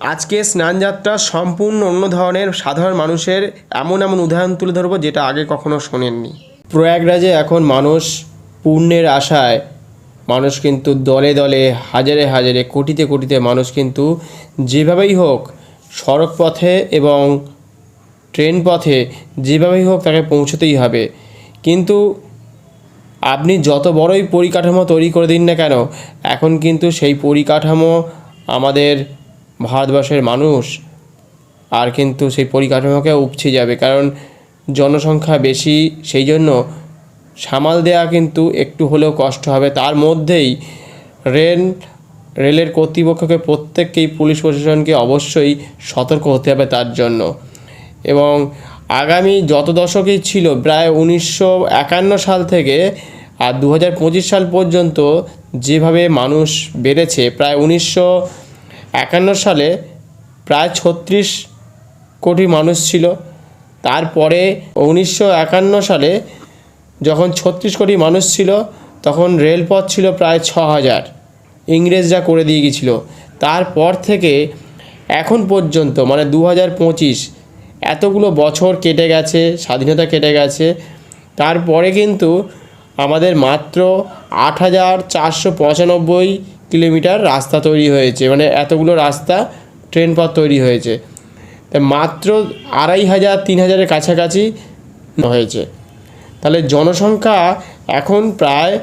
আজকে স্নানযাত্রা সম্পূর্ণ অন্য ধরনের সাধারণ মানুষের এমন উদাহরণ তুলে ধরবো যেটা আগে কখনো শোনেননি। প্রয়াগরাজে এখন মানুষ পুণ্যের আশায় মানুষ কিন্তু দলে দলে হাজারে হাজারে কোটিতে কোটিতে মানুষ কিন্তু যেভাবেই হোক সড়ক পথে এবং ট্রেন পথে যেভাবেই হোক তাকে পৌঁছতেই হবে। কিন্তু আপনি যত বড়ই পরিকাঠামো তৈরি করে দিন না কেন, এখন কিন্তু সেই পরিকাঠামো আমাদের ভারতবর্ষের মানুষ আর কিন্তু সেই পরিকাঠামোকে উপছে যাবে, কারণ জনসংখ্যা বেশি, সেই জন্য সামাল দেওয়া কিন্তু একটু হলেও কষ্ট হবে। তার মধ্যেই রেলের কর্তৃপক্ষকে প্রত্যেককেই পুলিশ প্রশাসনকে অবশ্যই সতর্ক হতে হবে তার জন্য। এবং আগামী যত দশকই ছিল প্রায় 1951 সাল থেকে আর 2025 সাল পর্যন্ত যেভাবে মানুষ বেড়েছে, প্রায় 1951 সালে প্রায় 36 কোটি মানুষ ছিল। তারপরে 1951 সালে যখন 36 কোটি মানুষ ছিল তখন রেলপথ ছিল প্রায় 6000, ইংরেজরা করে দিয়ে গিয়েছিল। তারপর থেকে এখন পর্যন্ত মানে 2025 এতগুলো বছর কেটে গেছে, স্বাধীনতা কেটে গেছে, তারপরে কিন্তু আমাদের মাত্র 8495 কিলোমিটার রাস্তা তৈরি হয়েছে, মানে এতগুলো রাস্তা ট্রেন পথ তৈরি হয়েছে, মাত্র 2500-3000-এর কাছাকাছি হয়েছে। তাহলে জনসংখ্যা এখন প্রায়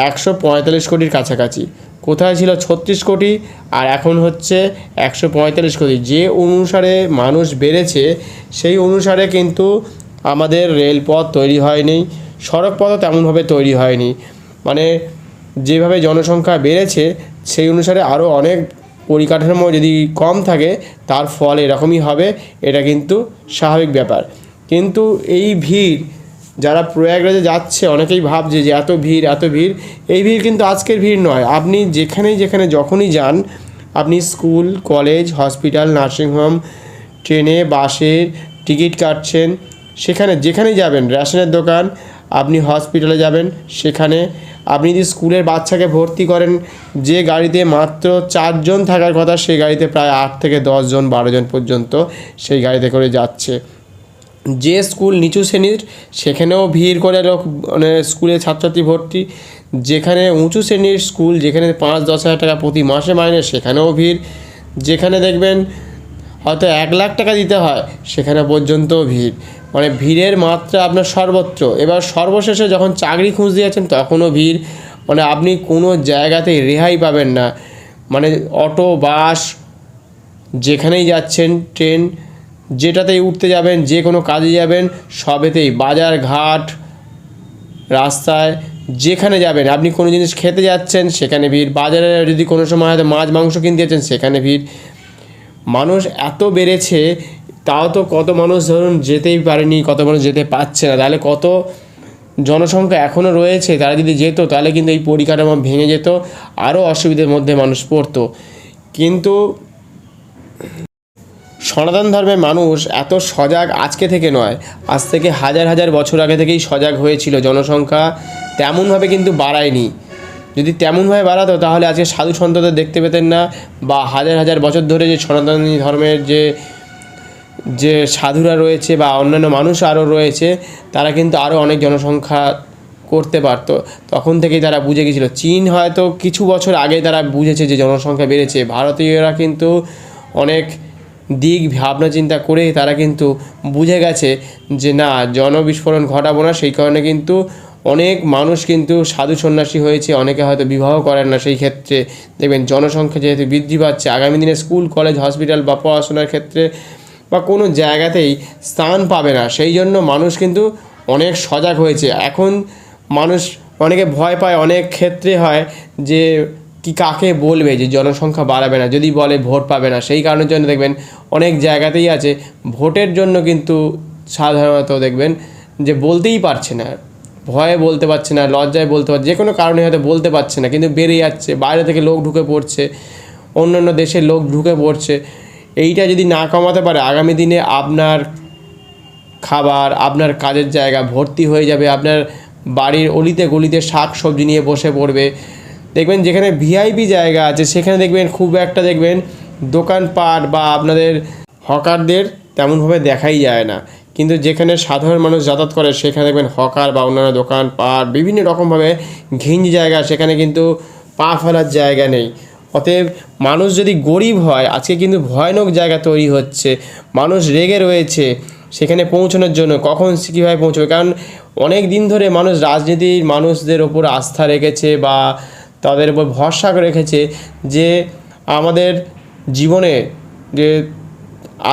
145 কোটির কাছাকাছি। কোথায় ছিল 36 কোটি আর এখন হচ্ছে 145 কোটি। যে অনুসারে মানুষ বেড়েছে সেই অনুসারে কিন্তু আমাদের রেলপথ তৈরি হয়নি, সড়কপথও তেমনভাবে তৈরি হয়নি। মানে যেভাবে জনসংখ্যা বেড়েছে সেই অনুসারে আরও অনেক পরিকাঠামো যদি কম থাকে তার ফল এরকমই হবে, এটা কিন্তু স্বাভাবিক ব্যাপার। কিন্তু এই ভিড় যারা প্রয়াগরাজে যাচ্ছে অনেকেই ভাবছে যে এত ভিড়, এই ভিড় কিন্তু আজকের ভিড় নয়। আপনি যেখানে যখনই যান, আপনি স্কুল, কলেজ, হসপিটাল, নার্সিংহোম, ট্রেনে, বাসের টিকিট কাটছেন, যেখানেই যাবেন, রেশনের দোকান, আপনি হসপিটালে যাবেন, সেখানে আপনি যদি স্কুলের বাচ্চাকে ভর্তি করেন, যে গাড়িতে মাত্র 4 জন থাকার কথা সেই গাড়িতে প্রায় 8 থেকে 10 জন 12 জন পর্যন্ত সেই গাড়িতে করে যাচ্ছে। যে স্কুল নিচু শ্রেণীর সেখানেও ভিড় করে লোক, মানে স্কুলে ছাত্রছাত্রী ভর্তি। যেখানে উঁচু শ্রেণীর স্কুল, যেখানে 5-10 হাজার টাকা প্রতি মাসে মাইনে, সেখানেও ভিড়। যেখানে দেখবেন হয়তো 1 লাখ টাকা দিতে হয় সেখানে পর্যন্ত ভিড়, মানে ভিড়ের মাত্রা আপনার সর্বত্র। এবার সর্বশেষে যখন চাকরি খুঁজতে যাচ্ছেন তখনও ভিড়, মানে আপনি কোনো জায়গাতেই রেহাই পাবেন না। মানে অটো, বাস, যেখানেই যাচ্ছেন, ট্রেন, যেটাতেই উঠতে যাবেন, যে কোনো কাজে যাবেন, সবেতেই বাজার ঘাট, রাস্তায় যেখানে যাবেন, আপনি কোনো জিনিস খেতে যাচ্ছেন সেখানে ভিড়, বাজারে যদি কোনো সময় হয়তো মাছ মাংস কিনতে যাচ্ছেন সেখানে ভিড়। মানুষ এত বেড়েছে, তাও তো কত মানুষ ধরুন যেতেই পারেনি, কত মানুষ যেতে পারছে না, তাহলে কত জনসংখ্যা এখনও রয়েছে, তারা যদি যেত তাহলে কিন্তু এই পরিকাঠামো ভেঙে যেত, আরও অসুবিধার মধ্যে মানুষ পড়তো। কিন্তু সনাতন ধর্মের মানুষ এত সজাগ আজকে থেকে নয়, আজ থেকে হাজার হাজার বছর আগে থেকেই সজাগ হয়েছিল। জনসংখ্যা তেমনভাবে কিন্তু বাড়ায়নি। যদি তেমনভাবে বাড়াতো তাহলে আজকে সাধু সন্তদের দেখতে পেতেন না, বা হাজার হাজার বছর ধরে যে সনাতনী ধর্মের যে সাধুরা রয়েছে বা অন্যান্য মানুষ আরও রয়েছে, তারা কিন্তু আরও অনেক জনসংখ্যা করতে পারত। তখন থেকেই তারা বুঝে গেছিলো। চীন হয়তো কিছু বছর আগে তারা বুঝেছে যে জনসংখ্যা বেড়েছে। ভারতীয়রা কিন্তু অনেক দিক ভাবনা চিন্তা করে তারা কিন্তু বুঝে গেছে যে না, জনবিস্ফোরণ ঘটাবো না। সেই কারণে কিন্তু অনেক মানুষ কিন্তু সাধু সন্ন্যাসী হয়েছে, অনেকে হয়তো বিবাহ করেন না। সেই ক্ষেত্রে দেখবেন জনসংখ্যা যেহেতু বৃদ্ধি পাচ্ছে, আগামী দিনে স্কুল, কলেজ, হসপিটাল বা পড়াশোনার ক্ষেত্রে বা কোনো জায়গাতেই স্থান পাবে না। সেই জন্য মানুষ কিন্তু অনেক সজাগ হয়েছে। এখন মানুষ অনেকে ভয় পায়, অনেক ক্ষেত্রে হয় যে কাকে বলবে যে জনসংখ্যা বাড়াবে না, যদি বলে ভোট পাবে না। সেই কারণের জন্য দেখবেন অনেক জায়গাতেই আছে ভোটের জন্য কিন্তু সাধারণত দেখবেন যে বলতেই পারছে না, ভয়ে বলতে পারছে না, লজ্জায় বলতে পারছে, যে কোনো কারণে হয়তো বলতে পারছে না, কিন্তু বেড়ে যাচ্ছে, বাইরে থেকে লোক ঢুকে পড়ছে, অন্যান্য দেশের লোক ঢুকে পড়ছে। এইটা যদি না কমাতে পারে, আগামী দিনে আপনার খাবার, আপনার কাজের জায়গা ভর্তি হয়ে যাবে, আপনার বাড়ির অলিতে গলিতে শাক সবজি নিয়ে বসে পড়বে। দেখবেন যেখানে ভিআইপি জায়গা আছে সেখানে দেখবেন খুব একটা দেখবেন দোকানপাট বা আপনাদের হকারদের তেমনভাবে দেখাই যায় না, কিন্তু যেখানে সাধারণ মানুষ যাতায়াত করে সেখানে দেখবেন হকার বা অন্যান্য দোকানপাট বিভিন্ন রকমভাবে ঘিঞ্জ জায়গা, সেখানে কিন্তু পা ফেলার জায়গা নেই। অতএব মানুষ যদি গরিব হয়, আজকে কিন্তু ভয়ানক জায়গা তৈরি হচ্ছে, মানুষ রেগে রয়েছে সেখানে পৌঁছানোর জন্য কখন কীভাবে পৌঁছবে। কারণ অনেক দিন ধরে মানুষ রাজনীতির মানুষদের ওপর আস্থা রেখেছে বা তাদের উপর ভরসা রেখেছে যে আমাদের জীবনে যে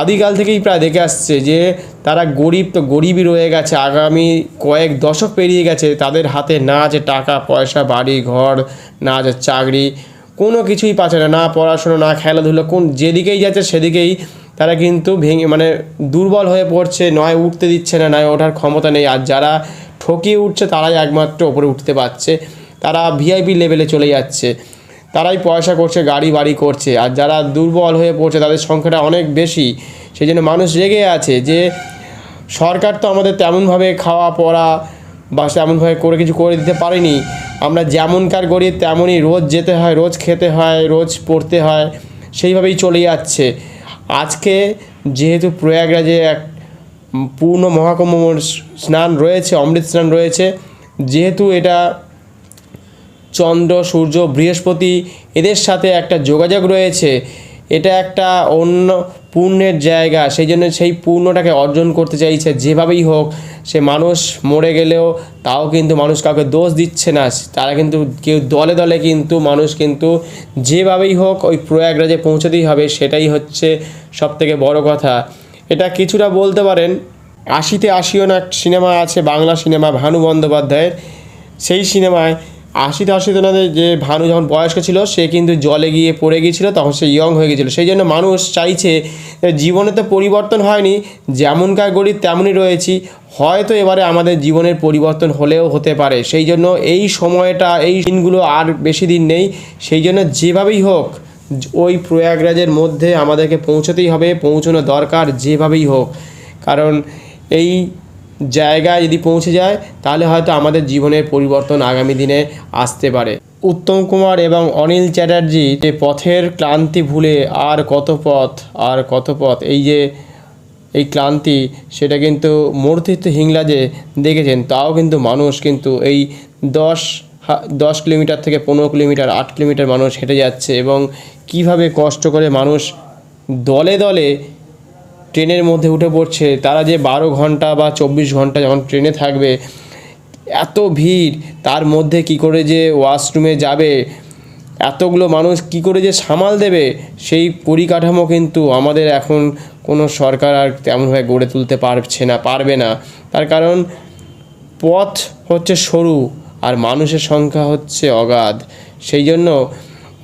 আদিকাল থেকেই প্রায় দেখে আসছে যে তারা গরিব তো গরিবই রয়ে গেছে, আগামী কয়েক দশক পেরিয়ে গেছে, তাদের হাতে না আছে টাকা পয়সা, বাড়ি ঘর, না আছে চাকরি, কোনো কিছুই পাচ্ছে না, না পড়াশোনা, না খেলাধুলো, যেদিকেই যাচ্ছে সেদিকেই তারা কিন্তু ভেঙে দুর্বল হয়ে পড়ছে, নয় উঠতে দিচ্ছে না, নয় ওঠার ক্ষমতা নেই। আর যারা ঠকিয়ে উঠছে তারাই একমাত্র ওপরে উঠতে পারছে, তারা ভিআইপি লেভেলে চলে যাচ্ছে, তারাই পয়সা করছে, গাড়ি বাড়ি করছে। আর যারা দুর্বল হয়ে পড়ছে তাদের সংখ্যাটা অনেক বেশি। সেই জন্য মানুষ রেগে আছে যে সরকার তো আমাদের তেমনভাবে খাওয়া পড়া বা তেমনভাবে করে কিছু করে দিতে পারেনি, আমরা যেমনকার গরিব তেমনই রোজ যেতে হয়, রোজ খেতে হয়, রোজ পড়তে হয়, সেইভাবেই চলে যাচ্ছে। আজকে যেহেতু প্রয়াগরাজে এক পূর্ণ মহাকুম্ভ স্নান রয়েছে, অমৃত স্নান রয়েছে, যেহেতু এটা চন্দ্র সূর্য বৃহস্পতি এদের সাথে একটা যোগাযোগ রয়েছে, এটা একটা অন্য পুণ্যের জায়গা, সেই জন্য সেই পুণ্যটাকে অর্জন করতে চাইছে যেভাবেই হোক। সে মানুষ মরে গেলেও তাও কিন্তু মানুষ কাউকে দোষ দিচ্ছে না, তারা কিন্তু কেউ দলে দলে কিন্তু মানুষ কিন্তু যেভাবেই হোক ওই প্রয়াগরাজে পৌঁছতেই হবে, সেটাই হচ্ছে সবথেকে বড় কথা। এটা কিছুটা বলতে পারেন ৮০তে আশিও না সিনেমা আছে, বাংলা সিনেমা ভানু বন্দ্যোপাধ্যায়ের, সেই সিনেমায় ৮০তে না যে ভানু যখন বয়স্ক ছিল সে কিন্তু জলে গিয়ে পড়ে গিয়েছিল, তখন সে ইয়ং হয়ে গিয়েছিল। সেই জন্য মানুষ চাইছে জীবনে তো পরিবর্তন হয়নি, যেমনকার গরিব তেমনই রয়েছি, হয়তো এবারে আমাদের জীবনের পরিবর্তন হলেও হতে পারে। সেই জন্য এই সময়টা, এই দিনগুলো আর বেশি দিন নেই, সেই জন্য যেভাবেই হোক ওই প্রয়াগরাজের মধ্যে আমাদেরকে পৌঁছতেই হবে, পৌঁছানো দরকার যেভাবেই হোক। কারণ এই জায়গায় যদি পৌঁছে যায় তাহলে হয়তো আমাদের জীবনের পরিবর্তন আগামী দিনে আসতে পারে। উত্তম কুমার এবং অনিল চ্যাটার্জি যে পথের ক্লান্তি ভুলে আর কত পথ, এই যে এই ক্লান্তি, সেটা কিন্তু মূর্তিত্ব হিংলাজে দেখেছেন। তাও কিন্তু মানুষ কিন্তু এই 10 কিলোমিটার থেকে 15 কিলোমিটার 8 কিলোমিটার মানুষ হেঁটে যাচ্ছে, এবং কিভাবে কষ্ট করে মানুষ দলে দলে ট্রেনের মধ্যে উঠে পড়ছে। তারা যে 12 ঘন্টা বা 24 ঘন্টা যখন ট্রেনে থাকবে, এত ভিড়, তার মধ্যে কি করে যে ওয়াশরুমে যাবে, এতগুলো মানুষ কি করে যে সামাল দেবে, সেই পরিকাঠামো কিন্তু আমাদের এখন কোনো সরকার আর তেমনভাবে গড়ে তুলতে পারবে না। তার কারণ পথ হচ্ছে সরু আর মানুষের সংখ্যা হচ্ছে অগাধ। সেই জন্য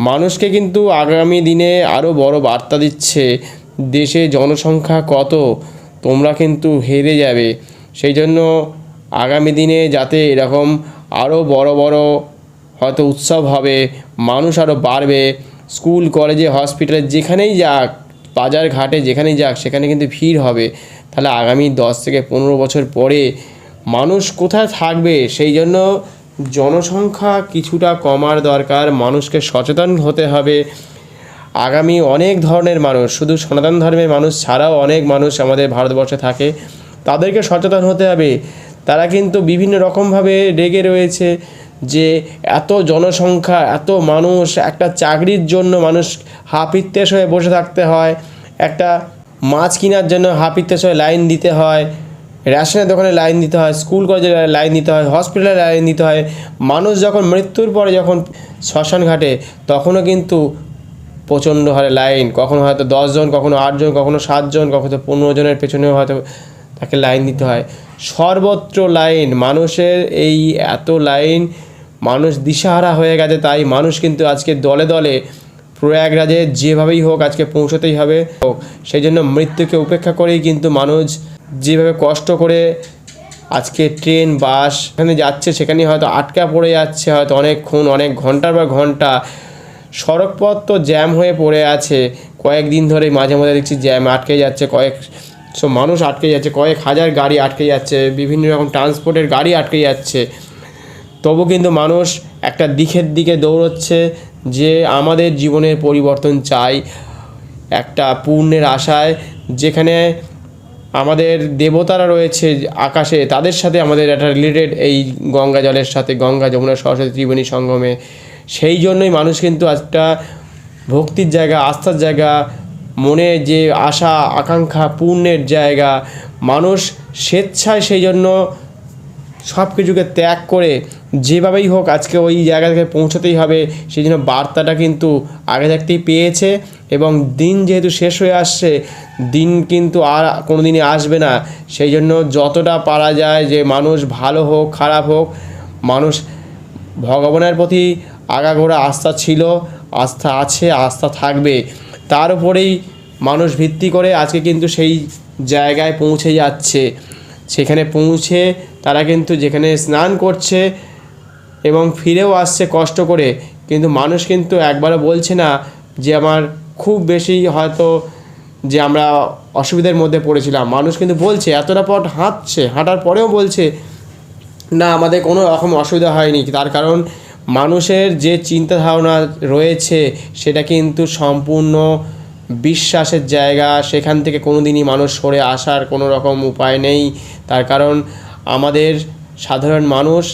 মানুষকে কিন্তু আগামী দিনে আরও বড় বার্তা দিচ্ছে, দেশে জনসংখ্যা কত, তোমরা কিন্তু হেরে যাবে। সেই জন্য আগামী দিনে যাতে এরকম আরও বড় বড় হয়তো উৎসব হবে, মানুষ আরও বাড়বে, স্কুল কলেজে হসপিটালে যেখানেই যাক, বাজার ঘাটে যেখানেই যাক, সেখানে কিন্তু ভিড় হবে। তাহলে আগামী 10 থেকে 15 বছর পরে মানুষ কোথায় থাকবে? সেই জন্য জনসংখ্যা কিছুটা কমার দরকার, মানুষকে সচেতন হতে হবে। আগামী অনেক ধরনের মানুষ, শুধু সনাতন ধর্মের মানুষ ছাড়াও অনেক মানুষ আমাদের ভারতবর্ষে থাকে, তাদেরকে সচেতন হতে হবে। তারা কিন্তু বিভিন্ন রকমভাবে রেগে রয়েছে যে এত জনসংখ্যা, এত মানুষ, একটা চাকরির জন্য মানুষ হাপিত্যেশ হয়ে বসে থাকতে হয়, একটা মাছ কেনার জন্য হাপিত্যেশ হয়ে লাইন দিতে হয়, রেশনের দোকানে লাইন দিতে হয়, স্কুল কলেজে লাইন দিতে হয়, হসপিটালে লাইন দিতে হয়। মানুষ যখন মৃত্যুর পরে যখন শ্মশান ঘাটে, তখনও কিন্তু প্রচণ্ড হারে লাইন, কখনো হয়তো 10 জন, কখনো 8 জন, কখনো 7 জন, কখনো 15 জনের পেছনেও হয়তো তাকে লাইন দিতে হয়। সর্বত্র লাইন, মানুষের এই এত লাইন, মানুষ দিশাহারা হয়ে গেছে। তাই মানুষ কিন্তু আজকে দলে দলে প্রয়াগরাজে যেভাবেই হোক আজকে পৌঁছতেই হবে। সেই জন্য মৃত্যুকে উপেক্ষা করেই কিন্তু মানুষ যেভাবে কষ্ট করে আজকে ট্রেন বাস এখানে যাচ্ছে, সেখানে হয়তো আটকা পড়ে যাচ্ছে, হয়তো অনেকক্ষণ, অনেক ঘন্টার পর ঘন্টা। সড়কপথ তো জ্যাম হয়ে পড়ে আছে, কয়েকদিন ধরে মাঝে মাঝে দেখছি জ্যাম আটকে যাচ্ছে, সব মানুষ আটকে যাচ্ছে, কয়েক হাজার গাড়ি আটকে যাচ্ছে, বিভিন্ন রকম ট্রান্সপোর্টের গাড়ি আটকে যাচ্ছে। তবু কিন্তু মানুষ একটা দিকে দৌড়চ্ছে যে আমাদের জীবনের পরিবর্তন চাই। একটা পূর্ণের আশায়, যেখানে আমাদের দেবতারা রয়েছে আকাশে, তাদের সাথে আমাদের একটা রিলেটেড এই গঙ্গা জলের সাথে, গঙ্গা যমুনা সরস্বতী ত্রিবেণী সঙ্গমে। সেই জন্যই মানুষ কিন্তু একটা ভক্তির জায়গা, আস্থার জায়গা, মনে যে আশা আকাঙ্ক্ষা পূর্ণের জায়গা, মানুষ স্বেচ্ছায় সেই জন্য সব কিছুকে ত্যাগ করে যেভাবেই হোক আজকে ওই জায়গা থেকে পৌঁছতেই হবে, সেই জন্য বার্তাটা কিন্তু আগে থাকতেই পেয়েছে। এবং দিন যেহেতু শেষ হয়ে আসছে, দিন কিন্তু আর কোনো দিনই আসবে না, সেই জন্য যতটা পারা যায় যে মানুষ ভালো হোক খারাপ হোক, মানুষ ভগবানের প্রতি আগাগোড়া আস্থা ছিল, আস্থা আছে, আস্থা থাকবে, তার উপরেই মানুষ ভিত্তি করে আজকে কিন্তু সেই জায়গায় পৌঁছে যাচ্ছে। সেখানে পৌঁছে তারা কিন্তু যেখানে স্নান করছে এবং ফিরেও আসছে কষ্ট করে, কিন্তু মানুষ কিন্তু একবারও বলছে না যে আমার খুব বেশি হয়তো যে আমরা অসুবিধার মধ্যে পড়েছিলাম। মানুষ কিন্তু বলছে, এতটা পথ হাঁটছে, হাঁটার পরেও বলছে না আমাদের কোনো রকম অসুবিধা হয়নি। তার কারণ মানুষের যে চিন্তা ধারণা রয়েছে সেটা কিন্তু সম্পূর্ণ বিশ্বাসের জায়গা, সেখান থেকে কোনো দিনই মানুষ সরে আসার কোনো রকম উপায় নেই। তার কারণ আমাদের সাধারণ মানুষ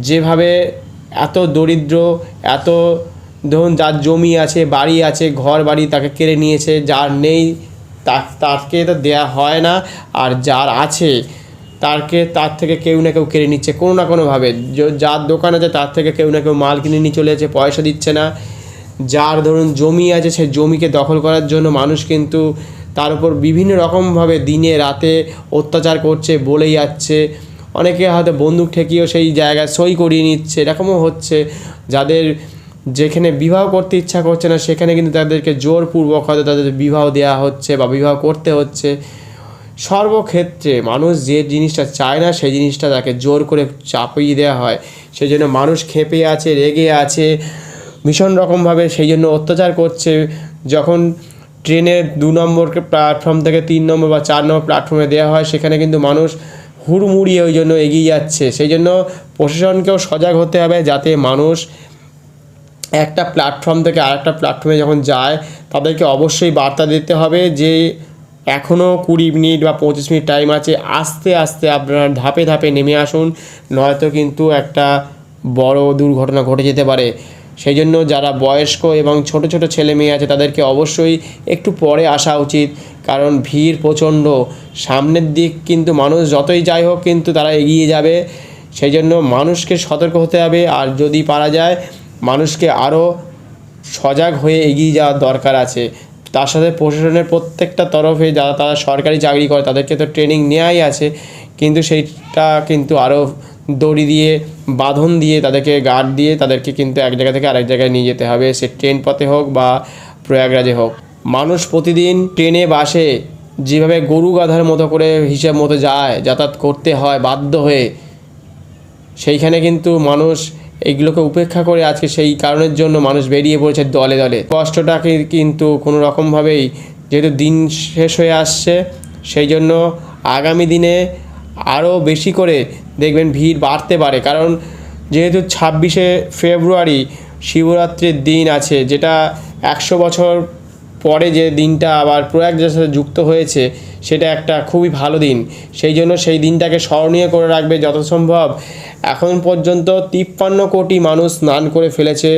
যেভাবে এত দরিদ্র, এত ধরুন যার জমি আছে, বাড়ি আছে, ঘর বাড়ি তাকে কেড়ে নিয়েছে, যার নেই তাকে তো দেয়া হয় না, আর যার আছে তার থেকে কেউ না কেউ কেড়ে নিচ্ছে কোনো না কোনোভাবে। যার দোকান আছে তার থেকে কেউ না কেউ মাল কিনে নিয়ে চলে যাচ্ছে, পয়সা দিচ্ছে না। যার ধরুন জমি আছে সেই জমিকে দখল করার জন্য মানুষ কিন্তু তার উপর বিভিন্ন রকমভাবে দিনে রাতে অত্যাচার করছে, বলে যাচ্ছে। অনেকে হয়তো বন্দুক ঠেকিয়েও সেই জায়গায় সই করিয়ে নিচ্ছে, এরকমও হচ্ছে। যাদের যেখানে বিবাহ করতে ইচ্ছা করছে না সেখানে কিন্তু তাদেরকে জোরপূর্বক হয়তো তাদের বিবাহ দেওয়া হচ্ছে বা বিবাহ করতে হচ্ছে। সর্বক্ষেত্রে মানুষ যে জিনিসটা চায় না সেই জিনিসটা তাকে জোর করে চাপিয়ে দেওয়া হয়। সেই জন্য মানুষ ক্ষেপে আছে, রেগে আছে ভীষণ রকমভাবে, সেই জন্য অত্যাচার করছে। যখন ট্রেনের 2 নম্বর প্ল্যাটফর্ম থেকে 3 নম্বর বা 4 নম্বর প্ল্যাটফর্মে দেওয়া হয়, সেখানে কিন্তু মানুষ হুড়মুড়িয়ে ওই জন্য এগিয়ে যাচ্ছে। সেই জন্য প্রশাসনকেও সজাগ হতে হবে, যাতে মানুষ একটা প্ল্যাটফর্ম থেকে আরেকটা প্ল্যাটফর্মে যখন যায় তাদেরকে অবশ্যই বার্তা দিতে হবে যে এখনও 20 মিনিট বা 25 মিনিট টাইম আছে, আস্তে আস্তে আপনারা ধাপে ধাপে নেমে আসুন, নয়তো কিন্তু একটা বড় দুর্ঘটনা ঘটে যেতে পারে। সেই জন্য যারা বয়স্ক এবং ছোট ছোট ছেলে মেয়ে আছে তাদেরকে অবশ্যই একটু পরে আসা উচিত, কারণ ভিড় প্রচণ্ড। সামনের দিক কিন্তু মানুষ যতই যাই হোক কিন্তু তারা এগিয়ে যাবে। সেই জন্য মানুষকে সতর্ক হতে হবে, আর যদি পারা যায় মানুষকে আরও সজাগ হয়ে এগিয়ে যাওয়ার দরকার আছে। তার সাথে প্রশাসনের প্রত্যেকটা তরফে যারা তারা সরকারি চাকরি করে তাদেরকে তো ট্রেনিং নেওয়াই আছে, কিন্তু সেইটা কিন্তু আরও দড়ি দিয়ে বাঁধন দিয়ে তাদেরকে গার্ড দিয়ে তাদেরকে কিন্তু এক জায়গা থেকে আরেক জায়গায় নিয়ে যেতে হবে, সে ট্রেন পথে হোক বা প্রয়াগরাজে হোক। মানুষ প্রতিদিন ট্রেনে বাসে যেভাবে গরু গাধার মতো করে হিসেব মতো যায়, যাতায়াত করতে হয় বাধ্য হয়ে, সেইখানে কিন্তু মানুষ এইগুলোকে উপেক্ষা করে আজকে সেই কারণের জন্য মানুষ বেরিয়ে পড়েছে দলে দলে। কষ্টটাকে কিন্তু কোনো রকমভাবেই যেহেতু দিন শেষ হয়ে আসছে, সেই জন্য আগামী দিনে আরও বেশি করে দেখবেন ভিড় বাড়তে পারে। কারণ যেহেতু 26শে ফেব্রুয়ারি শিবরাত্রির দিন আছে, যেটা 100 বছর পরে যে দিনটা আবার প্রয়াগরাজের সাথে যুক্ত হয়েছে, সেটা একটা খুবই ভালো দিন। সেই জন্য সেই দিনটাকে স্মরণীয় করে রাখবে যত সম্ভব। এখন পর্যন্ত 53 কোটি মানুষ স্নান করে ফেলেছে,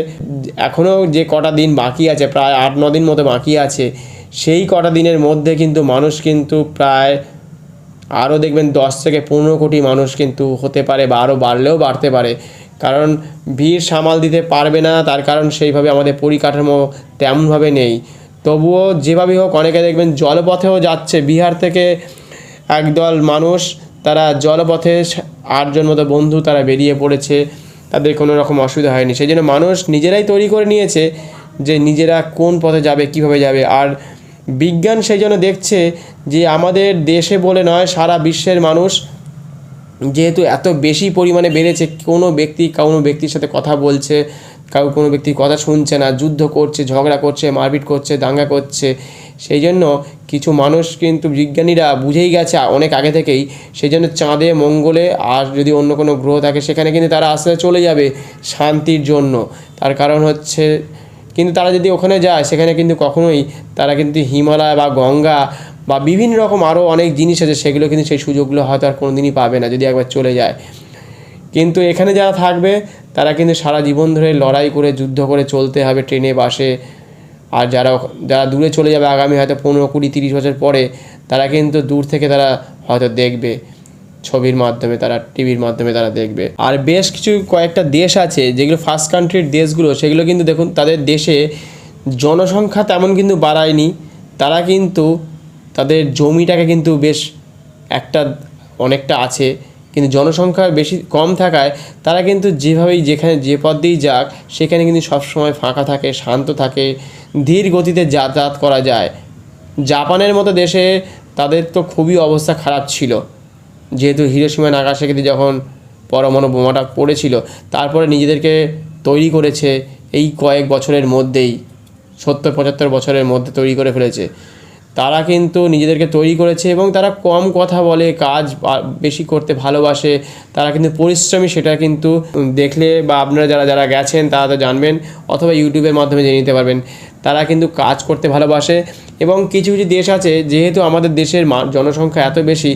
এখনও যে কটা দিন বাকি আছে, প্রায় 8-9 দিন মতো বাকি আছে, সেই কটা দিনের মধ্যে কিন্তু মানুষ কিন্তু প্রায় আরও দেখবেন 10 থেকে 15 কোটি মানুষ কিন্তু হতে পারে, বা আরও বাড়লেও বাড়তে পারে। কারণ ভিড় সামাল দিতে পারবে না, তার কারণ সেইভাবে আমাদের পরিকাঠামো তেমনভাবে নেই। তবুও যেভাবেই হোক অনেকে দেখবেন জলপথেও যাচ্ছে। বিহার থেকে একদল মানুষ তারা জলপথে 8 জন মতো বন্ধু তারা বেরিয়ে পড়েছে, তাদের কোনো রকম অসুবিধা হয়নি। সেই জন্য মানুষ নিজেরাই তৈরি করে নিয়েছে যে নিজেরা কোন পথে যাবে, কিভাবে যাবে। আর বিজ্ঞান সেই জন্য দেখছে যে আমাদের দেশে বলে নয়, সারা বিশ্বের মানুষ যেহেতু এত বেশি পরিমাণে বেড়েছে, কোনো ব্যক্তির সাথে কথা বলছে, কোনো ব্যক্তির কথা শুনছে না, যুদ্ধ করছে, ঝগড়া করছে, মারপিট করছে, দাঙ্গা করছে। সেই জন্য কিছু মানুষ কিন্তু বিজ্ঞানীরা বুঝেই গেছে অনেক আগে থেকেই, সেই জন্য চাঁদে, মঙ্গলে আর যদি অন্য কোনো গ্রহ থাকে সেখানে কিন্তু তারা আসলে চলে যাবে শান্তির জন্য। তার কারণ হচ্ছে কিন্তু তারা যদি ওখানে যায় সেখানে কিন্তু কখনোই তারা কিন্তু হিমালয় বা গঙ্গা বা বিভিন্ন রকম আরও অনেক জিনিস আছে, সেগুলো কিন্তু সেই সুযোগগুলো হয়তো আর কোনো দিনই পাবে না যদি একবার চলে যায়। কিন্তু এখানে যারা থাকবে তারা কিন্তু সারা জীবন ধরে লড়াই করে যুদ্ধ করে চলতে হবে ট্রেনে বাসে। আর যারা যারা দূরে চলে যাবে আগামী হয়তো 15, 20, 30 বছর পরে, তারা কিন্তু দূর থেকে তারা হয়তো দেখবে ছবির মাধ্যমে, তারা টিভির মাধ্যমে তারা দেখবে। আর বেশ কিছু কয়েকটা দেশ আছে যেগুলো ফার্স্ট কান্ট্রির দেশগুলো, সেগুলো কিন্তু দেখুন তাদের দেশে জনসংখ্যা তেমন কিন্তু বাড়ায়নি, তারা কিন্তু তাদের জমিটাকে কিন্তু বেশ অনেকটা আছে, কিন্তু জনসংখ্যা বেশি কম থাকায় তারা কিন্তু যেভাবেই যেখানে যে পথ দিয়েই যাক সেখানে কিন্তু সবসময় ফাঁকা থাকে, শান্ত থাকে, ধীর গতিতে যাতায়াত করা যায়। জাপানের মতো দেশে তাদের তো খুবই অবস্থা খারাপ ছিল, যেহেতু হিরোশিমা নাগাসাকিতে যখন পরমাণু বোমাটা পড়েছিল, তারপরে নিজেদেরকে তৈরি করেছে এই কয়েক বছরের মধ্যেই, 70-75 বছরের মধ্যে তৈরি করে ফেলেছে। তারা কিন্তু নিজেদেরকে তৈরি করেছে এবং তারা কম কথা বলে, কাজ বেশি করতে ভালোবাসে, তারা কিন্তু পরিশ্রমী। সেটা কিন্তু দেখলে বা আপনারা যারা যারা গেছেন তারা তো জানবেন, অথবা ইউটিউবের মাধ্যমে জেনে নিতে পারবেন। তারা কিন্তু কাজ করতে ভালোবাসে। এবং কিছু কিছু দেশ আছে, যেহেতু আমাদের দেশের জনসংখ্যা এত বেশি,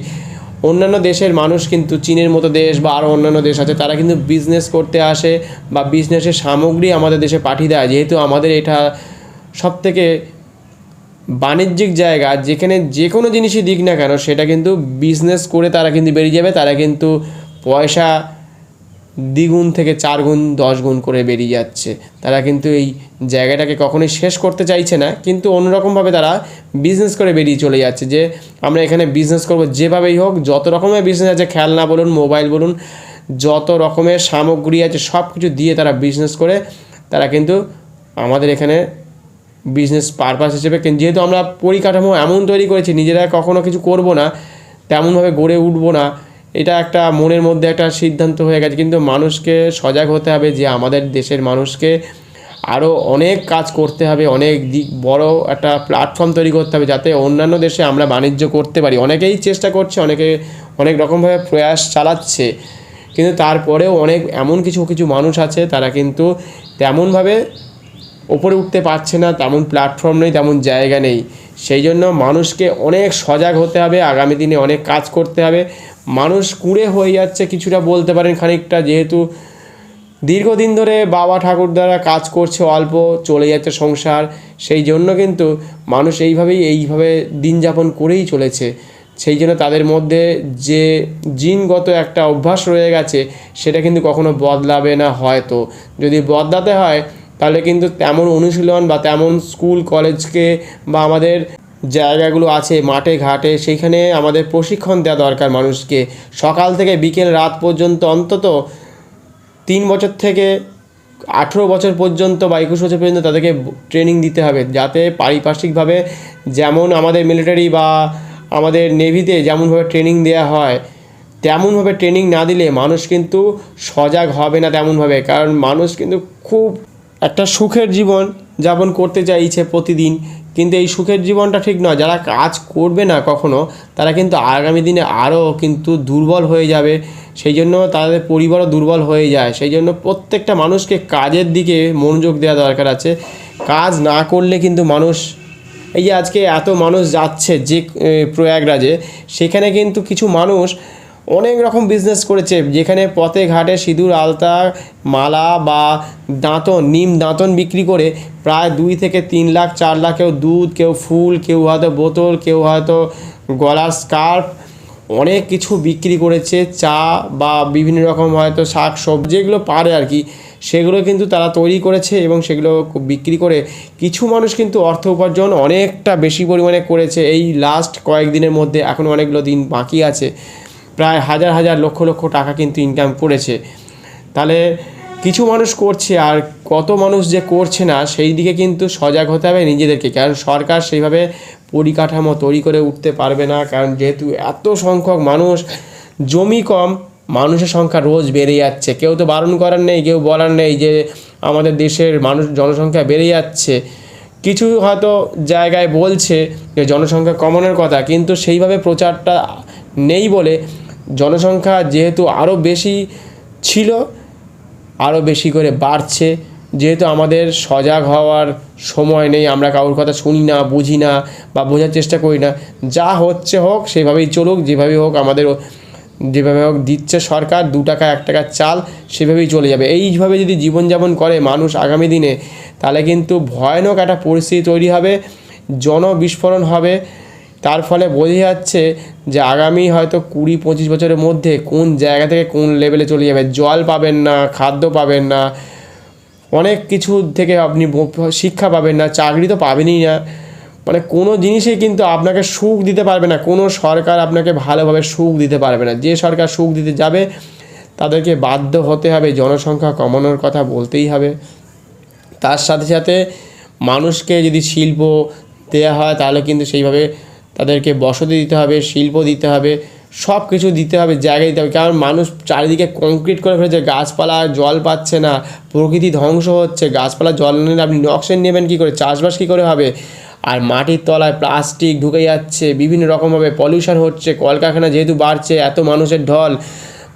অন্যান্য দেশের মানুষ কিন্তু চীনের মতো দেশ বা আরও অন্যান্য দেশ আছে, তারা কিন্তু বিজনেস করতে আসে বা বিজনেসের সামগ্রী আমাদের দেশে পাঠিয়ে দেয়। যেহেতু আমাদের এটা সবথেকে বাণিজ্যিক জায়গা, যেখানে যে কোনো জিনিসই দিক না কেন সেটা কিন্তু বিজনেস করে তারা কিন্তু বেরিয়ে যাবে, তারা কিন্তু পয়সা দ্বিগুণ থেকে 4 গুণ 10 গুণ করে বেরিয়ে যাচ্ছে। তারা কিন্তু এই জায়গাটাকে কখনোই শেষ করতে চাইছে না, কিন্তু অন্যরকমভাবে তারা বিজনেস করে বেরিয়ে চলে যাচ্ছে যে আমরা এখানে বিজনেস করব, যেভাবেই হোক। যত রকমের বিজনেস আছে, খেলনা বলুন, মোবাইল বলুন, যত রকমের সামগ্রী আছে সব কিছু দিয়ে তারা বিজনেস করে তারা কিন্তু আমাদের এখানে বিজনেস পারপাস হিসেবে, যেহেতু আমরা পরিকাঠামো এমন তৈরি করেছি নিজেরা কখনো কিছু করব না, তেমনভাবে গড়ে উঠবো না, এটা একটা মনের মধ্যে একটা সিদ্ধান্ত হয়ে গেছে। কিন্তু মানুষকে সজাগ হতে হবে যে আমাদের দেশের মানুষকে আরও অনেক কাজ করতে হবে, অনেক বড় একটা প্ল্যাটফর্ম তৈরি করতে হবে যাতে অন্যান্য দেশে আমরা বাণিজ্য করতে পারি। অনেকেই চেষ্টা করছে, অনেকে অনেক রকমভাবে প্রয়াস চালাচ্ছে, কিন্তু তারপরেও এমন কিছু মানুষ আছে তারা কিন্তু তেমনভাবে ওপরে উঠতে পারছে না, তেমন প্ল্যাটফর্ম নেই, তেমন জায়গা নেই। সেই জন্য মানুষকে অনেক সজাগ হতে হবে, আগামী দিনে অনেক কাজ করতে হবে। মানুষ কুঁড়ে হয়ে যাচ্ছে কিছুটা বলতে পারেন খানিকটা, যেহেতু দীর্ঘদিন ধরে বাবা ঠাকুরদারা কাজ করছে, অল্প চলে যাচ্ছে সংসার, সেই জন্য কিন্তু মানুষ এইভাবে দিন যাপন করেই চলেছে। সেই জন্য তাদের মধ্যে যে জিনগত একটা অভ্যাস রয়ে গেছে সেটা কিন্তু কখনো বদলাবে না। হয়তো যদি বদলাতে হয় তাহলে কিন্তু তেমন অনুশীলন বা তেমন স্কুল কলেজকে বা আমাদের জায়গাগুলো আছে মাঠে ঘাটে, সেইখানে আমাদের প্রশিক্ষণ দেওয়া দরকার মানুষকে। সকাল থেকে বিকেল রাত পর্যন্ত, অন্তত 3 বছর থেকে 18 বছর পর্যন্ত বা 21 বছর পর্যন্ত তাদেরকে ট্রেনিং দিতে হবে, যাতে পারিপার্শ্বিকভাবে যেমন আমাদের মিলিটারি বা আমাদের নেভিতে যেমনভাবে ট্রেনিং দেওয়া হয় তেমনভাবে ট্রেনিং না দিলে মানুষ কিন্তু সজাগ হবে না তেমনভাবে। কারণ মানুষ কিন্তু খুব একটা সুখের জীবন যাপন করতে চাইছে প্রতিদিন, কিন্তু এই সুখের জীবনটা ঠিক নয়। যারা কাজ করবে না কখনো, তারা কিন্তু আগামী দিনে আরও কিন্তু দুর্বল হয়ে যাবে, সেই জন্য তাদের পরিবারও দুর্বল হয়ে যায়। সেই জন্য প্রত্যেকটা মানুষকে কাজের দিকে মনোযোগ দেওয়া দরকার আছে। কাজ না করলে কিন্তু মানুষ, এই যে আজকে এত মানুষ যাচ্ছে যে প্রয়াগরাজে, সেখানে কিন্তু কিছু মানুষ অনেক রকম বিজনেস করেছে, যেখানে পথে ঘাটে সিঁদুর, আলতা, মালা বা নিম দাঁতন বিক্রি করে প্রায় 2 থেকে 3 লাখ 4 লাখ, কেউ দুধ, কেউ ফুল, কেউ হয়তো বোতল, কেউ হয়তো গলার স্কার্ফ, অনেক কিছু বিক্রি করেছে। চা বা বিভিন্ন রকম হয়তো শাক সবজি যেগুলো পারে আর কি, সেগুলো কিন্তু তারা তৈরি করেছে এবং সেগুলো বিক্রি করে কিছু মানুষ কিন্তু অর্থ উপার্জন অনেকটা বেশি পরিমাণে করেছে এই লাস্ট কয়েকদিনের মধ্যে। এখনও অনেকগুলো দিন বাকি আছে, প্রায় হাজার হাজার লক্ষ লক্ষ টাকা কিন্তু ইনকাম করেছে। তাহলে কিছু মানুষ করছে, আর কত মানুষ যে করছে না সেই দিকে কিন্তু সজাগ হতে হবে নিজেদেরকে। কারণ সরকার সেইভাবে পরিকাঠামো তৈরি করে উঠতে পারবে না, কারণ যেহেতু এত সংখ্যক মানুষ, জমি কম, মানুষের সংখ্যা রোজ বেড়ে যাচ্ছে। কেউ তো বারণ করার নেই, কেউ বলার নেই যে আমাদের দেশের জনসংখ্যা বেড়ে যাচ্ছে। কিছু হয়তো জায়গায় বলছে যে জনসংখ্যা কমানোর কথা, কিন্তু সেইভাবে প্রচারটা নেই বলে জনসংখ্যা যেহেতু আরও বেশি ছিল, আরও বেশি করে বাড়ছে। যেহেতু আমাদের সজাগ হওয়ার সময় নেই, আমরা কারোর কথা শুনি না, বুঝি না বা বোঝার চেষ্টা করি না, যা হচ্ছে হোক সেভাবেই চলুক, যেভাবেই হোক আমাদের যেভাবে হোক দিচ্ছে সরকার 2 টাকা 1 টাকার চাল, সেভাবেই চলে যাবে। এইভাবে যদি জীবনযাপন করে মানুষ আগামী দিনে, তাহলে কিন্তু ভয়ানক একটা পরিস্থিতি তৈরি হবে, জনবিস্ফোরণ হবে। তার ফলে বোঝা যাচ্ছে যে আগামী হয়তো 20-25 বছরের মধ্যে কোন জায়গা থেকে কোন লেভেলে চলে যাবে। জল পাবেন না, খাদ্য পাবেন না, অনেক কিছু থেকে আপনি শিক্ষা পাবেন না, চাকরি তো পাবেনই না, মানে কোনো জিনিসই কিন্তু আপনাকে সুখ দিতে পারবে না। কোনো সরকার আপনাকে ভালোভাবে সুখ দিতে পারবে না। যে সরকার সুখ দিতে যাবে তাদেরকে বাধ্য হতে হবে, জনসংখ্যা কমানোর কথা বলতেই হবে। তার সাথে সাথে মানুষকে যদি শিল্প দেওয়া হয় তাহলে কিন্তু সেইভাবে তাদেরকে বসতি দিতে হবে, শিল্প দিতে হবে, সব কিছু দিতে হবে, জায়গা দিতে হবে। কারণ মানুষ চারিদিকে কংক্রিট করে ফেলেছে, গাছপালা জল পাচ্ছে না, প্রকৃতি ধ্বংস হচ্ছে। গাছপালা জল নিলে আপনি অক্সিজেন নেবেন কী করে, চাষবাস কী করে হবে? আর মাটির তলায় প্লাস্টিক ঢুকে যাচ্ছে, বিভিন্ন রকমভাবে পলিউশন হচ্ছে, কলকারখানা যেহেতু বাড়ছে, এত মানুষের ঢল,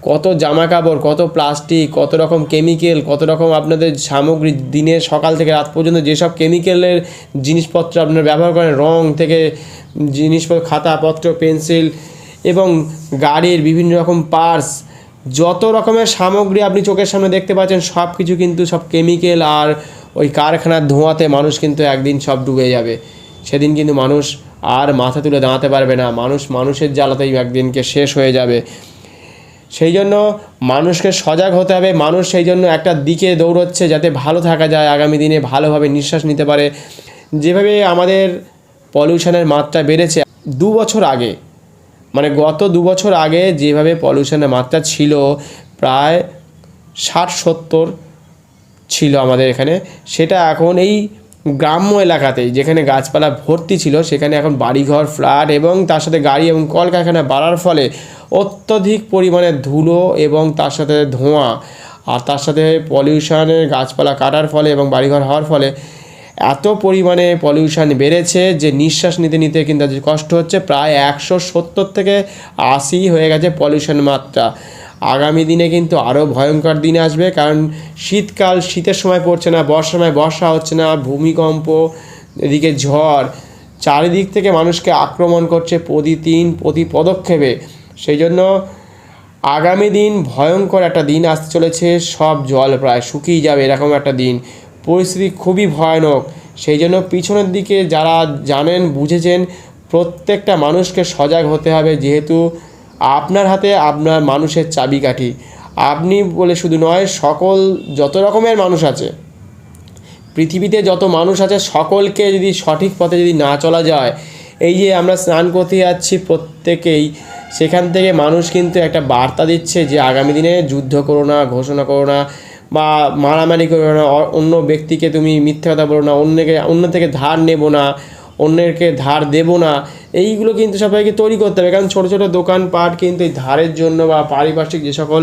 কত জামা কাপড়, কত প্লাস্টিক, কত রকম কেমিক্যাল, কত রকম আপনাদের সামগ্রী, দিনে সকাল থেকে রাত পর্যন্ত যেসব কেমিক্যালের জিনিসপত্র আপনারা ব্যবহার করেন, রং থেকে জিনিসপত্র, খাতাপত্র, পেন্সিল এবং গাড়ির বিভিন্ন রকম পার্টস, যত রকমের সামগ্রী আপনি চোখের সামনে দেখতে পাচ্ছেন, সব কিছু কিন্তু সব কেমিক্যাল আর ওই কারখানার ধোঁয়াতে মানুষ কিন্তু একদিন সব ডুবে যাবে। সেদিন কিন্তু মানুষ আর মাথা তুলে দাঁড়াতে পারবে না, মানুষের জ্বালাতেই একদিনকে শেষ হয়ে যাবে। সেই জন্য মানুষকে সজাগ হতে হবে। মানুষ সেই জন্য একটা দিকে দৌড়চ্ছে যাতে ভালো থাকা যায়, আগামী দিনে ভালোভাবে নিঃশ্বাস নিতে পারে। যেভাবে আমাদের পলিউশনের মাত্রা বেড়েছে 2 বছর আগে, মানে গত 2 বছর আগে যেভাবে পলিউশনের মাত্রা ছিল প্রায় 60-70 ছিল আমাদের এখানে, সেটা এখন এই গ্রাম্য এলাকাতেই যেখানে গাছপালা ভর্তি ছিল সেখানে এখন বাড়িঘর, ফ্ল্যাট এবং তার সাথে গাড়ি এবং কলকারখানা বাড়ার ফলে অত্যধিক পরিমাণে ধুলো এবং তার সাথে ধোঁয়া আর তার সাথে পলিউশনের গাছপালা কাটার ফলে এবং বাড়িঘর হওয়ার ফলে এত পরিমাণে পলিউশন বেড়েছে যে নিঃশ্বাস নিতে নিতে কিন্তু কষ্ট হচ্ছে। প্রায় 170 থেকে 80 হয়ে গেছে পলিউশন মাত্রা। আগামী দিনে কিন্তু আরও ভয়ঙ্কর দিন আসবে, কারণ শীতকাল শীতের সময় পড়ছে না, বর্ষার সময় বর্ষা হচ্ছে না, ভূমিকম্প, এদিকে ঝড়, চারিদিক থেকে মানুষকে আক্রমণ করছে প্রতি পদক্ষেপে। সেই জন্য আগামী দিন ভয়ঙ্কর একটা দিন আসতে চলেছে। সব জল প্রায় শুকিয়ে যাবে, এরকম একটা দিন, পরিস্থিতি খুবই ভয়ানক। সেই জন্য পিছনের দিকে যারা জানেন, বুঝেছেন, প্রত্যেকটা মানুষকে সজাগ হতে হবে। যেহেতু আপনার হাতে আপনার মানুষের চাবিকাঠি, আপনি বলে শুধু নয়, সকল যত রকমের মানুষ আছে পৃথিবীতে, যত মানুষ আছে সকলকে যদি সঠিক পথে যদি না চলা যায়, এই যে আমরা স্নান করতে যাচ্ছি প্রত্যেকেই, সেখান থেকে মানুষ কিন্তু একটা বার্তা দিচ্ছে যে আগামী দিনে যুদ্ধ করো না, ঘোষণা করো না বা মারামারি করো না, অন্য ব্যক্তিকে তুমি মিথ্যে কথা বলো না, অন্য থেকে ধার নেবো না, অন্যকে ধার দেবো না। এইগুলো কিন্তু সবাইকে তৈরি করতে হবে। কারণ ছোটো ছোটো দোকানপাট কিন্তু এই ধারের জন্য বা পারিপার্শ্বিক যে সকল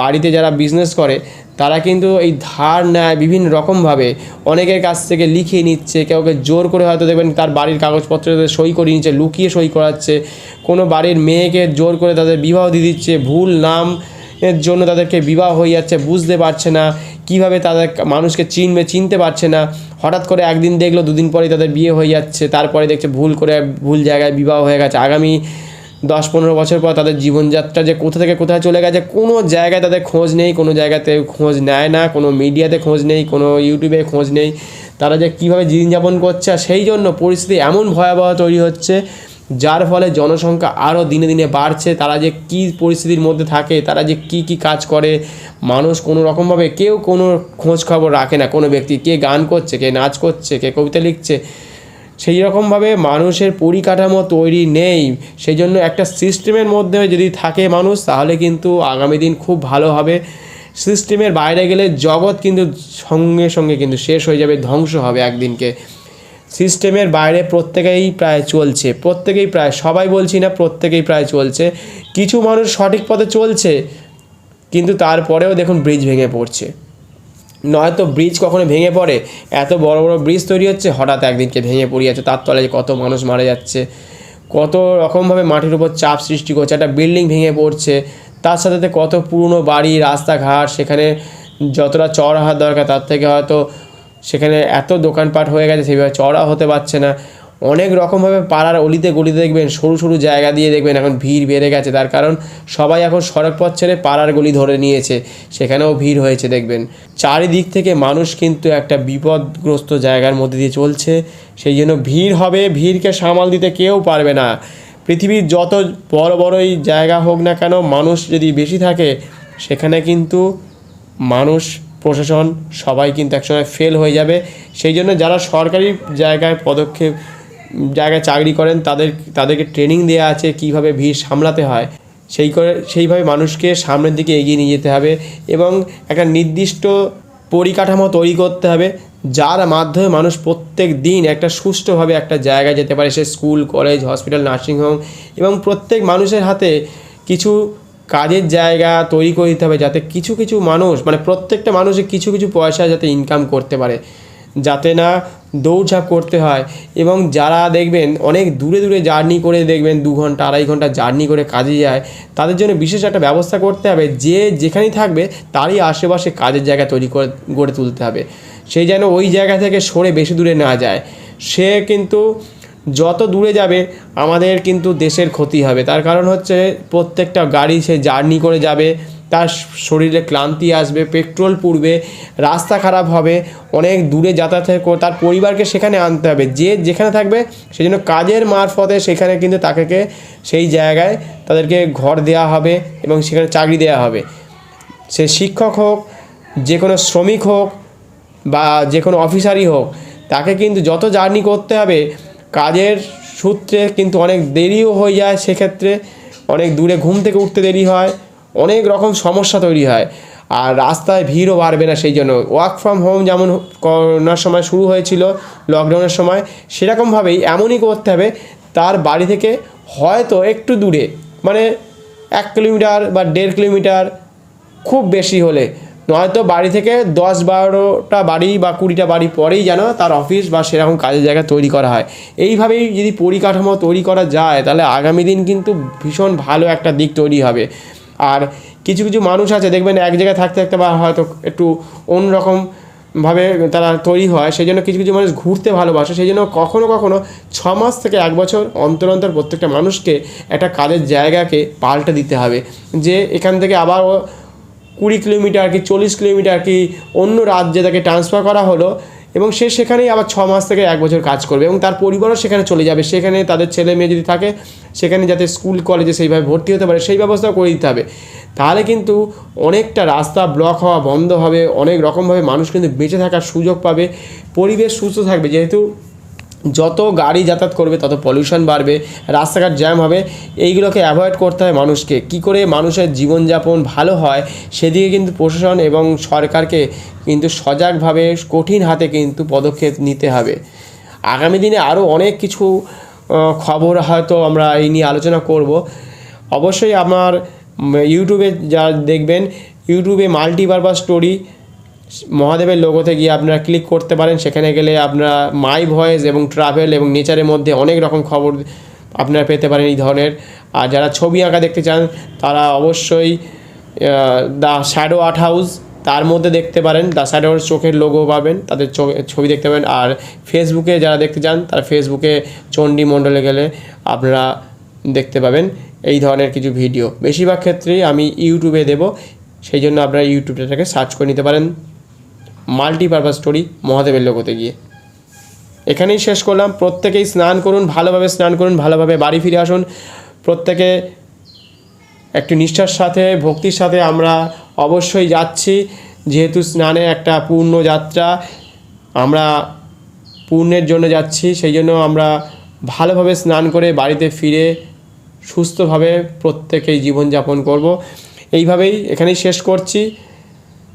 বাড়িতে যারা বিজনেস করে তারা কিন্তু এই ধার নেয় বিভিন্ন রকমভাবে, অনেকের কাছ থেকে লিখিয়ে নিচ্ছে, কাউকে জোর করে হয়তো দেখবেন তার বাড়ির কাগজপত্রে সই করিয়ে নিচ্ছে, লুকিয়ে সই করাচ্ছে, কোনো বাড়ির মেয়েকে জোর করে তাদের বিবাহ দিয়ে দিচ্ছে, ভুল নাম এর জন্য তাদেরকে বিবাহ হয়ে যাচ্ছে, বুঝতে পারছে না কীভাবে তাদের মানুষকে চিনতে পারছে না। হঠাৎ করে একদিন দেখলো, 2 দিন পরেই তাদের বিয়ে হয়ে যাচ্ছে, তারপরে দেখছে ভুল জায়গায় বিবাহ হয়ে গেছে। আগামী 10-15 বছর পর তাদের জীবনযাত্রা যে কোথা থেকে কোথায় চলে গেছে কোনো জায়গায় তাদের খোঁজ নেই, কোনো জায়গাতে খোঁজ নেয় না, কোনো মিডিয়াতে খোঁজ নেই, কোনো ইউটিউবে খোঁজ নেই, তারা যে কীভাবে জীবনযাপন করছে। আর সেই জন্য পরিস্থিতি এমন ভয়াবহ তৈরি হচ্ছে, যার ফলে জনসংখ্যা আরও দিনে দিনে বাড়ছে। তারা যে কী পরিস্থিতির মধ্যে থাকে, তারা যে কী কাজ করে, মানুষ কোনো রকমভাবে কেউ কোনো খোঁজ খবর রাখে না। কোনো ব্যক্তি কে গান করছে, কে নাচ করছে, কে কবিতা লিখছে, সেই রকমভাবে মানুষের পরিকাঠামো তৈরি নেই। সেই জন্য একটা সিস্টেমের মধ্যে যদি থাকে মানুষ, তাহলে কিন্তু আগামী দিন খুব ভালো হবে। সিস্টেমের বাইরে গেলে জগৎ কিন্তু সঙ্গে সঙ্গে কিন্তু শেষ হয়ে যাবে, ধ্বংস হবে একদিনকে। সিস্টেমের বাইরে প্রত্যেকেই প্রায় চলছে, সবাই বলছি না, প্রত্যেকেই প্রায় চলছে। কিছু মানুষ সঠিক পথে চলছে, কিন্তু তারপরেও দেখুন ব্রিজ ভেঙে পড়ছে। নয়তো ব্রিজ কখনো ভেঙে পড়ে, এত বড় বড় ব্রিজ তৈরি হচ্ছে, হঠাৎ একদিনকে ভেঙে পড়ে যাচ্ছে, তার তলায় কত মানুষ মারা যাচ্ছে, কত রকমভাবে মাটির উপর চাপ সৃষ্টি করছে, একটা বিল্ডিং ভেঙে পড়ছে, তার সাথে কত পুরনো বাড়ি, রাস্তাঘাট, সেখানে যতটা চওড়া হওয়ার দরকার তার থেকে হয়তো সেখানে এত দোকানপাট হয়ে গেছে সেইভাবে চওড়া হতে পারছে না। অনেক রকমভাবে পাড়ার অলিতে গলিতে দেখবেন সরু সরু জায়গা দিয়ে দেখবেন এখন ভিড় বেড়ে গেছে, তার কারণ সবাই এখন সড়ক পথ ছেড়ে পাড়ার গলি ধরে নিয়েছে, সেখানেও ভিড় হয়েছে দেখবেন। চারিদিক থেকে মানুষ কিন্তু একটা বিপদগ্রস্ত জায়গার মধ্যে দিয়ে চলছে, সেই জন্য ভিড় হবে, ভিড়কে সামাল দিতে কেউ পারবে না। পৃথিবীর যত বড় বড়ই জায়গা হোক না কেন, মানুষ যদি বেশি থাকে সেখানে কিন্তু মানুষ প্রশাসন সবাই কিন্তু একসময় ফেল হয়ে যাবে। সেই জন্য যারা সরকারি জায়গায় জায়গায় চাকরি করেন তাদেরকে ট্রেনিং দেওয়া আছে কিভাবে ভিড় সামলাতে হয়, সেইভাবে মানুষকে সামনের দিকে এগিয়ে নিয়ে যেতে হবে এবং একটা নির্দিষ্ট পরিকাঠামো তৈরি করতে হবে যার মাধ্যমে মানুষ প্রত্যেক দিন একটা সুষ্ঠুভাবে একটা জায়গায় যেতে পারে। সে স্কুল, কলেজ, হসপিটাল, নার্সিংহোম এবং প্রত্যেক মানুষের হাতে কিছু কাজের জায়গা তৈরি করে দিতে হবে, যাতে কিছু কিছু মানুষ মানে প্রত্যেকটা মানুষের কিছু কিছু পয়সা যাতে ইনকাম করতে পারে, যাতে না দৌড়ঝাঁপ করতে হয়। এবং যারা দেখবেন অনেক দূরে দূরে জার্নি করে দেখবেন 2 ঘন্টা 2.5 ঘন্টা জার্নি করে কাজে যায়, তাদের জন্য বিশেষ একটা ব্যবস্থা করতে হবে যে যেখানেই থাকবে তারই আশেপাশে কাজের জায়গা তৈরি করে গড়ে তুলতে হবে, সেই যেন ওই জায়গা থেকে সরে বেশি দূরে না যায়। সে কিন্তু যত দূরে যাবে আমাদের কিন্তু দেশের ক্ষতি হবে, তার কারণ হচ্ছে প্রত্যেকটা গাড়ি সে জার্নি করে যাবে, তার শরীরে ক্লান্তি আসবে, পেট্রোল পুড়বে, রাস্তা খারাপ হবে, অনেক দূরে যাতায়াত করে তার পরিবারকে সেখানে আনতে হবে। যে যেখানে থাকবে সেই জন্য কাজের মারফতে সেখানে কিন্তু তাকে সেই জায়গায় তাদেরকে ঘর দেওয়া হবে এবং সেখানে চাকরি দেওয়া হবে। সে শিক্ষক হোক, যে কোনো শ্রমিক হোক বা যে কোনো অফিসারই হোক, তাকে কিন্তু যত জার্নি করতে হবে কাজের সূত্রে কিন্তু অনেক দেরিও হয়ে যায়, সেক্ষেত্রে অনেক দূরে ঘুম থেকে উঠতে দেরি হয়, অনেক রকম সমস্যা তৈরি হয়, আর রাস্তায় ভিড়ও বাড়বে না। সেই জন্য ওয়ার্ক ফ্রম হোম যেমন করোনার সময় শুরু হয়েছিল, লকডাউনের সময়, সেরকমভাবেই এমনই করতে হবে তার বাড়ি থেকে হয়তো একটু দূরে, মানে 1 কিলোমিটার বা 1.5 কিলোমিটার খুব বেশি হলে, নয়তো বাড়ি থেকে 10-12টা বাড়ি বা 20টা বাড়ি পরেই যেন তার অফিস বা সেরকম কাজের জায়গা তৈরি করা হয়। এইভাবেই যদি পরিকাঠামো তৈরি করা যায় তাহলে আগামী দিন কিন্তু ভীষণ ভালো একটা দিক তৈরি হবে। আর কিছু কিছু মানুষ আছে দেখবেন এক জায়গায় থাকতে থাকতে বা হয়তো একটু অন্যরকমভাবে তারা তৈরি হয়, সেই জন্য কিছু কিছু মানুষ ঘুরতে ভালোবাসে, সেই জন্য কখনো কখনো 6 মাস থেকে 1 বছর অন্তর অন্তর প্রত্যেকটা মানুষকে একটা কাজের জায়গাকে পাল্টে দিতে হবে, যে এখান থেকে আবার 20 কিলোমিটার কি 40 কিলোমিটার কি অন্য রাজ্যে তাকে ট্রান্সফার করা হলো এবং সে সেখানেই আবার 6 মাস থেকে 1 বছর কাজ করবে এবং তার পরিবারও সেখানে চলে যাবে, সেখানে তাদের ছেলে মেয়ে যদি থাকে সেখানে যাতে স্কুল কলেজে সেইভাবে ভর্তি হতে পারে সেই ব্যবস্থাও করে দিতে হবে। তাহলে কিন্তু অনেকটা রাস্তা ব্লক হওয়া বন্ধ হবে, অনেক রকমভাবে মানুষ কিন্তু বেঁচে থাকার সুযোগ পাবে, পরিবেশ সুস্থ থাকবে। যেহেতু যত গাড়ি যাতায়াত করবে তত পলিউশন বাড়বে, রাস্তাঘাট জ্যাম হবে, এইগুলোকে অ্যাভয়েড করতে হয় মানুষকে। কী করে মানুষের জীবনযাপন ভালো হয় সেদিকে কিন্তু প্রশাসন এবং সরকারকে কিন্তু সজাগভাবে কঠিন হাতে কিন্তু পদক্ষেপ নিতে হবে। আগামী দিনে আরও অনেক কিছু খবর হয়তো আমরা এই নিয়ে আলোচনা করব। অবশ্যই আমার ইউটিউবে যা দেখবেন, ইউটিউবে মাল্টিপারপাস স্টোরি মহাদেবের লোগোতে গিয়ে আপনারা ক্লিক করতে পারেন, সেখানে গেলে আপনারা মাই ভয়েস এবং ট্রাভেল এবং নেচারের মধ্যে অনেক রকম খবর আপনারা পেতে পারেন এই ধরনের। আর যারা ছবি আঁকা দেখতে চান তারা অবশ্যই দ্য শ্যাডো আর্ট হাউস তার মধ্যে দেখতে পারেন, দ্য শ্যাডো চোখের লোগো পাবেন, তাদের ছবি দেখতে পাবেন। আর ফেসবুকে যারা দেখতে চান তারা ফেসবুকে চণ্ডী মণ্ডলে গেলে আপনারা দেখতে পাবেন এই ধরনের কিছু ভিডিও। বেশিরভাগ ক্ষেত্রেই আমি ইউটিউবে দেব, সেই জন্য আপনারা ইউটিউবটাকে সার্চ করে নিতে পারেন মাল্টিপারপাস স্টোরি মহাদেবের লোগোতে গিয়ে। এখানেই শেষ করলাম। প্রত্যেকেই স্নান করুন, ভালোভাবে স্নান করুন, ভালোভাবে বাড়ি ফিরে আসুন। প্রত্যেকে একটু নিষ্ঠার সাথে ভক্তির সাথে আমরা অবশ্যই যাচ্ছি, যেহেতু স্নানে একটা পূর্ণ যাত্রা, আমরা পুণ্যের জন্য যাচ্ছি, সেই জন্য আমরা ভালোভাবে স্নান করে বাড়িতে ফিরে সুস্থভাবে প্রত্যেকেই জীবনযাপন করব। এইভাবেই এখানেই শেষ করছি।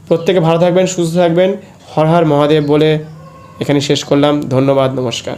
প্রত্যেকে ভালো থাকবেন, সুস্থ থাকবেন, হর হর মহাদেব বলে এখানে শেষ করলাম। ধন্যবাদ, নমস্কার।